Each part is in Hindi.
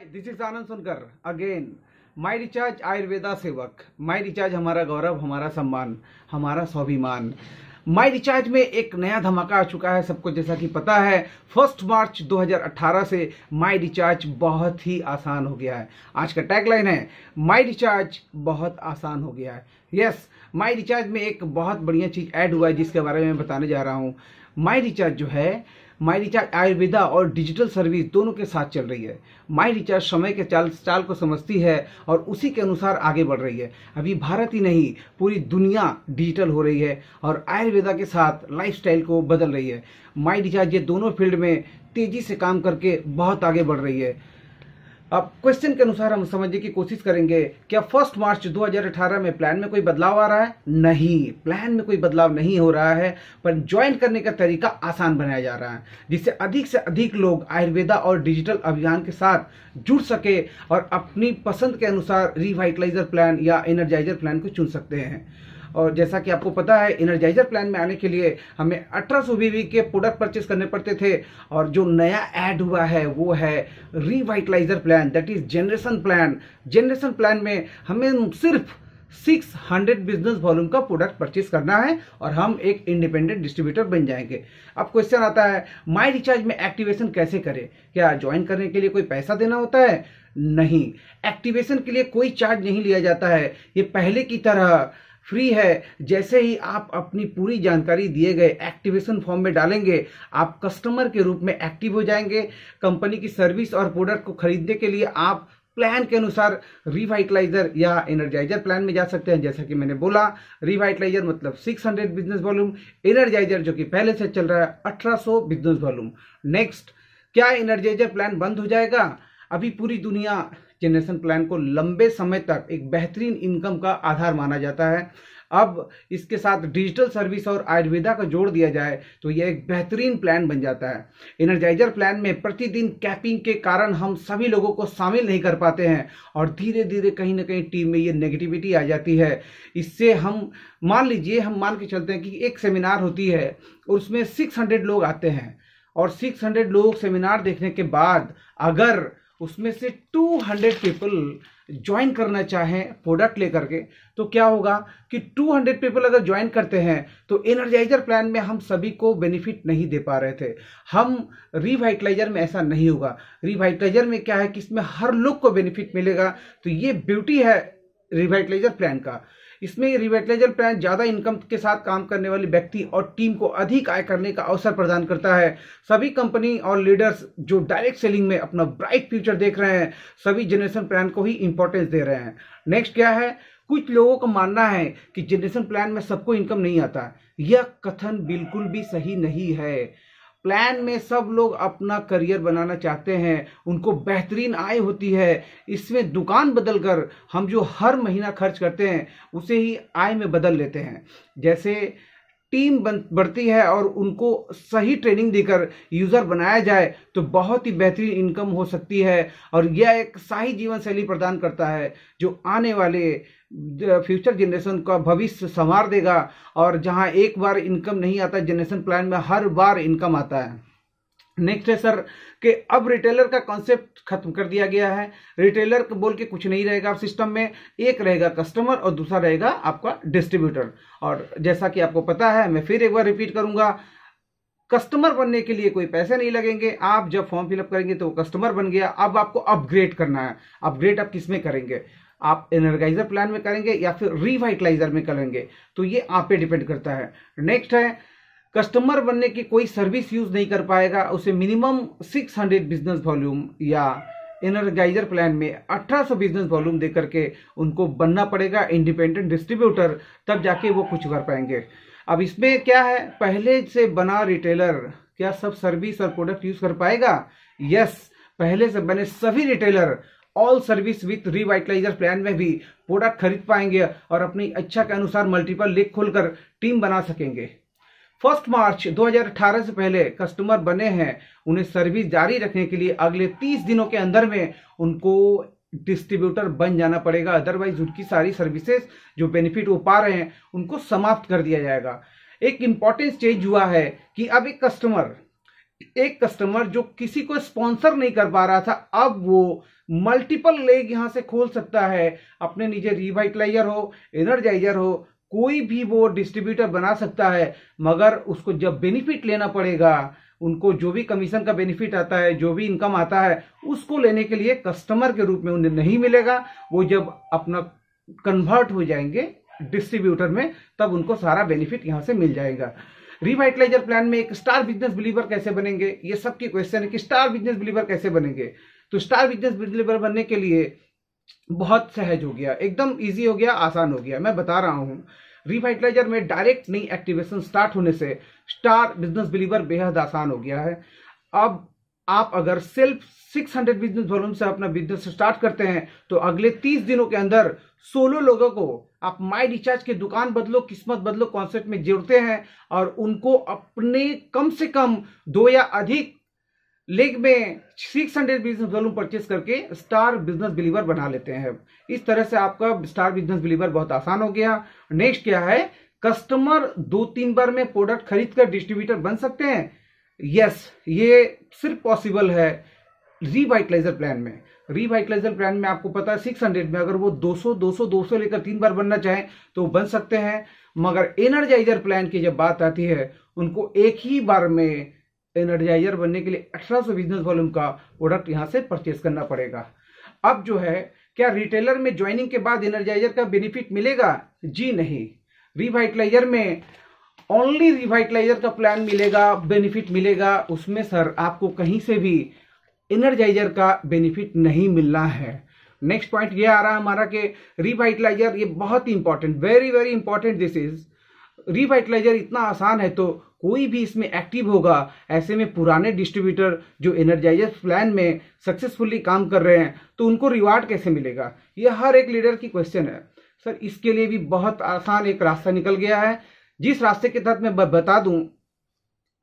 दिस इज आनंद सुनकर अगेन। माई रिचार्ज आयुर्वेदा सेवक। माई रिचार्ज हमारा गौरव, हमारा सम्मान, हमारा स्वाभिमान। माई रिचार्ज में एक नया धमाका आ चुका है सबको, जैसा कि पता है 1 मार्च 2018 से माई रिचार्ज बहुत ही आसान हो गया है। आज का टैगलाइन है माई रिचार्ज बहुत आसान हो गया है। यस, माई रिचार्ज में एक बहुत बढ़िया चीज ऐड हुआ है जिसके बारे में बताने जा रहा हूँ। माई रिचार्ज जो है, माई रिचार्ज आयुर्वेदा और डिजिटल सर्विस दोनों के साथ चल रही है। माई रिचार्ज समय के चाल को समझती है और उसी के अनुसार आगे बढ़ रही है। अभी भारत ही नहीं, पूरी दुनिया डिजिटल हो रही है और आयुर्वेदा के साथ लाइफस्टाइल को बदल रही है। माई रिचार्ज ये दोनों फील्ड में तेजी से काम करके बहुत आगे बढ़ रही है। अब क्वेश्चन के अनुसार हम समझने की कोशिश करेंगे, क्या 1 मार्च 2018 में प्लान में कोई बदलाव आ रहा है? नहीं, प्लान में कोई बदलाव नहीं हो रहा है, पर ज्वाइन करने का तरीका आसान बनाया जा रहा है, जिससे अधिक लोग आयुर्वेदा और डिजिटल अभियान के साथ जुड़ सके और अपनी पसंद के अनुसार रिवाइटलाइजर प्लान या एनर्जाइजर प्लान को चुन सकते हैं। और जैसा कि आपको पता है, एनर्जाइजर प्लान में आने के लिए हमें 1800 बीवी के प्रोडक्ट परचेस करने पड़ते थे, और जो नया ऐड हुआ है वो है revitaliser plan, that is generation plan. Generation plan में हमें सिर्फ 600 बिजनेस वॉल्यूम का प्रोडक्ट परचेस करना है और हम एक इंडिपेंडेंट डिस्ट्रीब्यूटर बन जाएंगे। अब क्वेश्चन आता है, माई रिचार्ज में एक्टिवेशन कैसे करें? क्या ज्वाइन करने के लिए कोई पैसा देना होता है? नहीं, एक्टिवेशन के लिए कोई चार्ज नहीं लिया जाता है। ये पहले की तरह फ्री है। जैसे ही आप अपनी पूरी जानकारी दिए गए एक्टिवेशन फॉर्म में डालेंगे, आप कस्टमर के रूप में एक्टिव हो जाएंगे। कंपनी की सर्विस और प्रोडक्ट को खरीदने के लिए आप प्लान के अनुसार रिवाइटलाइजर या एनर्जाइजर प्लान में जा सकते हैं। जैसा कि मैंने बोला, रिवाइटलाइजर मतलब 600 बिजनेस वॉल्यूम, एनर्जाइजर जो कि पहले से चल रहा है 1800 बिजनेस वॉल्यूम। नेक्स्ट, क्या एनर्जाइजर प्लान बंद हो जाएगा? अभी पूरी दुनिया जनरेशन प्लान को लंबे समय तक एक बेहतरीन इनकम का आधार माना जाता है। अब इसके साथ डिजिटल सर्विस और आयुर्वेदा का जोड़ दिया जाए तो यह एक बेहतरीन प्लान बन जाता है। एनर्जाइजर प्लान में प्रतिदिन कैपिंग के कारण हम सभी लोगों को शामिल नहीं कर पाते हैं और धीरे धीरे कहीं ना कहीं टीम में ये नेगेटिविटी आ जाती है। इससे हम मान के चलते हैं कि एक सेमिनार होती है और उसमें 600 लोग आते हैं, और 600 लोग सेमिनार देखने के बाद अगर उसमें से 200 पीपल ज्वाइन करना चाहें प्रोडक्ट लेकर के, तो क्या होगा कि 200 पीपल अगर ज्वाइन करते हैं तो एनर्जाइजर प्लान में हम सभी को बेनिफिट नहीं दे पा रहे थे। हम रिवाइटलाइजर में ऐसा नहीं होगा। रिवाइटलाइजर में क्या है कि इसमें हर लोग को बेनिफिट मिलेगा। तो ये ब्यूटी है रिवाइटलाइजर प्लान का। इसमें रिवाइटलाइजर प्लान ज्यादा इनकम के साथ काम करने वाले व्यक्ति और टीम को अधिक आय करने का अवसर प्रदान करता है। सभी कंपनी और लीडर्स जो डायरेक्ट सेलिंग में अपना ब्राइट फ्यूचर देख रहे हैं, सभी जनरेशन प्लान को ही इंपॉर्टेंस दे रहे हैं। नेक्स्ट क्या है, कुछ लोगों का मानना है कि जनरेशन प्लान में सबको इनकम नहीं आता। यह कथन बिल्कुल भी सही नहीं है। प्लान में सब लोग अपना करियर बनाना चाहते हैं, उनको बेहतरीन आय होती है। इसमें दुकान बदलकर हम जो हर महीना खर्च करते हैं उसे ही आय में बदल लेते हैं। जैसे टीम बढ़ती है और उनको सही ट्रेनिंग देकर यूजर बनाया जाए तो बहुत ही बेहतरीन इनकम हो सकती है, और यह एक सही जीवन शैली प्रदान करता है जो आने वाले फ्यूचर जनरेशन का भविष्य संवार देगा। और जहां एक बार इनकम नहीं आता, जनरेशन प्लान में हर बार इनकम आता है। नेक्स्ट है सर कि अब रिटेलर का कॉन्सेप्ट खत्म कर दिया गया है। रिटेलर को बोल के कुछ नहीं रहेगा अब सिस्टम में। एक रहेगा कस्टमर और दूसरा रहेगा आपका डिस्ट्रीब्यूटर। और जैसा कि आपको पता है, मैं फिर एक बार रिपीट करूंगा, कस्टमर बनने के लिए कोई पैसे नहीं लगेंगे। आप जब फॉर्म फिलअप करेंगे तो वो कस्टमर बन गया। अब आपको अपग्रेड करना है। अपग्रेड आप किस में करेंगे? आप एनर्जाइजर प्लान में करेंगे या फिर रिवाइटलाइजर में करेंगे, तो ये आप पे डिपेंड करता है। नेक्स्ट है, कस्टमर बनने की कोई सर्विस यूज नहीं कर पाएगा, उसे मिनिमम 600 बिजनेस वॉल्यूम या एनर्जाइजर प्लान में 1800 बिजनेस वॉल्यूम देकर के उनको बनना पड़ेगा इंडिपेंडेंट डिस्ट्रीब्यूटर, तब जाके वो कुछ कर पाएंगे। अब इसमें क्या है, पहले से बना रिटेलर क्या सब सर्विस और प्रोडक्ट यूज कर पाएगा? यस, पहले से बने सभी retailer all service with revitaliser plan में भी प्रोडक्ट खरीद पाएंगे और अपनी इच्छा के अनुसार मल्टीपल लेग खोलकर टीम बना सकेंगे। 1 मार्च 2018 से पहले कस्टमर बने हैं, उन्हें सर्विस जारी रखने के लिए अगले 30 दिनों के अंदर में उनको डिस्ट्रीब्यूटर बन जाना पड़ेगा। अदरवाइज उनकी सारी सर्विसेज जो बेनिफिट वो पा रहे हैं उनको समाप्त कर दिया जाएगा। एक इंपॉर्टेंट चेंज हुआ है कि अब एक कस्टमर एक कस्टमर जो किसी को स्पॉन्सर नहीं कर पा रहा था, अब वो मल्टीपल लेग यहां से खोल सकता है। अपने नीचे रिवाइटलाइजर हो, एनर्जाइजर हो, कोई भी वो डिस्ट्रीब्यूटर बना सकता है। मगर उसको जब बेनिफिट लेना पड़ेगा, उनको जो भी कमीशन का बेनिफिट आता है, जो भी इनकम आता है, उसको लेने के लिए कस्टमर के रूप में उन्हें नहीं मिलेगा। वो जब अपना कन्वर्ट हो जाएंगे डिस्ट्रीब्यूटर में, तब उनको सारा बेनिफिट यहां से मिल जाएगा। रिवाइटलाइजर प्लान में एक स्टार बिजनेस बिलीवर कैसे बनेंगे, ये सबकी क्वेश्चन है कि स्टार बिजनेस बिलीवर कैसे बनेंगे। तो स्टार बिजनेस बिलीवर बनने के लिए बहुत सहज हो गया, एकदम इजी हो गया, आसान हो गया। मैं बता रहा हूं, रिवाइटलाइजर में डायरेक्ट नई एक्टिवेशन स्टार्ट होने से स्टार बिजनेस बिलीवर बेहद आसान हो गया है। अब आप अगर सिर्फ 600 बिजनेस वॉल्यूम से अपना बिजनेस स्टार्ट करते हैं तो अगले 30 दिनों के अंदर 16 लोगों को आप माई रिचार्ज की दुकान बदलो किस्मत बदलो कॉन्सेप्ट में जोड़ते हैं और उनको अपने कम से कम 2 या अधिक लेग में 600 बिजनेस वॉल्यूम परचेस करके स्टार बिजनेस बिलीवर बना लेते हैं। इस तरह से आपका स्टार बिजनेस बिलीवर बहुत आसान हो गया। नेक्स्ट क्या है, कस्टमर 2-3 बार में प्रोडक्ट खरीद कर डिस्ट्रीब्यूटर बन सकते हैं। यस, ये सिर्फ पॉसिबल है रिवाइटलाइजर प्लान में। रिवाइटलाइजर प्लान में आपको पता है 600 में अगर वो 200 लेकर 3 बार बनना चाहें तो बन सकते हैं। मगर एनर्जाइजर प्लान की जब बात आती है, उनको एक ही बार में एनर्जाइजर बनने के लिए 1800 बिजनेस वॉल्यूम का प्रोडक्ट यहां से परचेस करना पड़ेगा। अब जो है, क्या रिटेलर में ज्वाइनिंग के बाद एनर्जाइजर का बेनिफिट मिलेगा? जी नहीं, रिवाइटलाइजर में ओनली रिवाइटलाइजर का प्लान मिलेगा, बेनिफिट मिलेगा। उसमें सर आपको कहीं से भी एनर्जाइजर का बेनिफिट नहीं मिलना है। नेक्स्ट पॉइंट ये आ रहा है हमारा कि रिवाइटलाइजर, ये बहुत ही important, very very important this is. Revitaliser इतना आसान है तो कोई भी इसमें एक्टिव होगा। ऐसे में पुराने डिस्ट्रीब्यूटर जो एनर्जाइजर प्लान में सक्सेसफुली काम कर रहे हैं, तो उनको रिवार्ड कैसे मिलेगा, ये हर एक लीडर की क्वेश्चन है। सर इसके लिए भी बहुत आसान एक रास्ता निकल गया है, जिस रास्ते के तहत मैं बता दूं।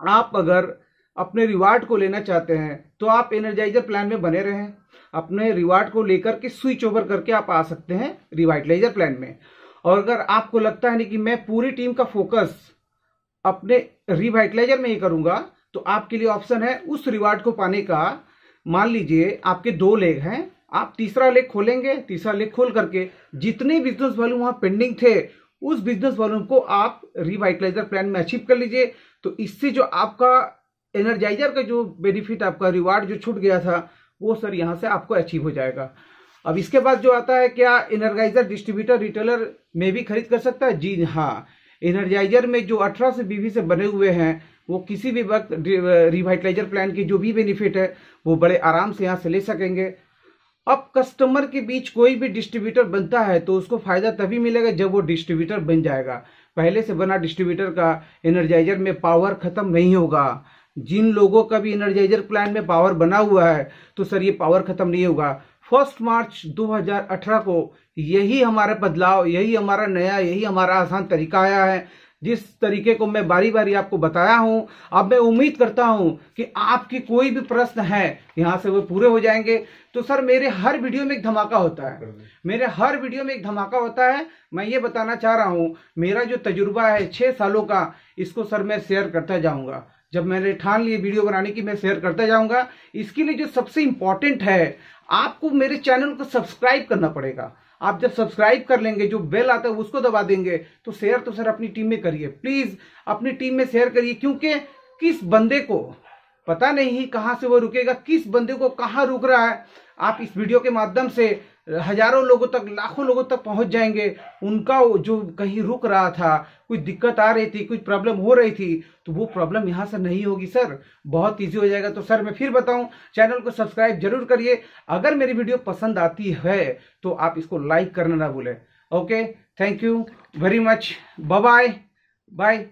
आप अगर अपने रिवार्ड को लेना चाहते हैं तो आप एनर्जाइजर प्लान में बने रहें, अपने रिवार्ड को लेकर के स्विच ओवर करके आप आ सकते हैं रिवाइटलाइजर प्लान में। और अगर आपको लगता है नहीं कि मैं पूरी टीम का फोकस अपने रिवाइटलाइजर में ही करूंगा, तो आपके लिए ऑप्शन है उस रिवार्ड को पाने का। मान लीजिए आपके 2 लेग हैं, आप तीसरा लेग खोलेंगे, तीसरा लेग खोल करके जितने बिजनेस वॉल्यूम वहां पेंडिंग थे, उस बिजनेस वॉल्यूम को आप रिवाइटलाइजर प्लान में अचीव कर लीजिए। तो इससे जो आपका एनर्जाइजर का जो बेनिफिट, आपका रिवार्ड जो छूट गया था, वो सर यहां से आपको अचीव हो जाएगा। अब इसके बाद जो आता है, क्या एनर्जाइजर डिस्ट्रीब्यूटर रिटेलर में भी खरीद कर सकता है? जी हाँ, एनर्जाइजर में जो 18 से 20 से बने हुए हैं, वो किसी भी वक्त रिवाइटलाइजर प्लान की जो भी बेनिफिट है वो बड़े आराम से यहां से ले सकेंगे। अब कस्टमर के बीच कोई भी डिस्ट्रीब्यूटर बनता है तो उसको फायदा तभी मिलेगा जब वो डिस्ट्रीब्यूटर बन जाएगा। पहले से बना डिस्ट्रीब्यूटर का एनर्जाइजर में पावर खत्म नहीं होगा। जिन लोगों का भी एनर्जाइजर प्लान में पावर बना हुआ है, तो सर ये पावर खत्म नहीं होगा। 1 मार्च 2018 को यही हमारा बदलाव, यही हमारा नया, यही हमारा आसान तरीका आया है, जिस तरीके को मैं बारी बारी आपको बताया हूं। अब मैं उम्मीद करता हूं कि आपकी कोई भी प्रश्न है यहां से वो पूरे हो जाएंगे। तो सर मेरे हर वीडियो में एक धमाका होता है, मेरे हर वीडियो में एक धमाका होता है। मैं ये बताना चाह रहा हूं, मेरा जो तजुर्बा है 6 सालों का, इसको सर मैं शेयर करता जाऊंगा। जब मैंने ठान ली वीडियो बनाने की, मैं शेयर करता जाऊंगा। इसके लिए जो सबसे इंपॉर्टेंट है, आपको मेरे चैनल को सब्सक्राइब करना पड़ेगा। आप जब सब्सक्राइब कर लेंगे, जो बेल आता है उसको दबा देंगे, तो शेयर तो सर अपनी टीम में करिए, प्लीज अपनी टीम में शेयर करिए। क्योंकि किस बंदे को पता नहीं कहां से वो रुकेगा, किस बंदे को कहां रुक रहा है, आप इस वीडियो के माध्यम से हजारों लोगों तक, लाखों लोगों तक पहुंच जाएंगे। उनका जो कहीं रुक रहा था, कोई दिक्कत आ रही थी, कोई प्रॉब्लम हो रही थी, तो वो प्रॉब्लम यहां से नहीं होगी सर, बहुत इजी हो जाएगा। तो सर मैं फिर बताऊं, चैनल को सब्सक्राइब जरूर करिए। अगर मेरी वीडियो पसंद आती है तो आप इसको लाइक करना ना भूलें। Okay, thank you very much, bye bye.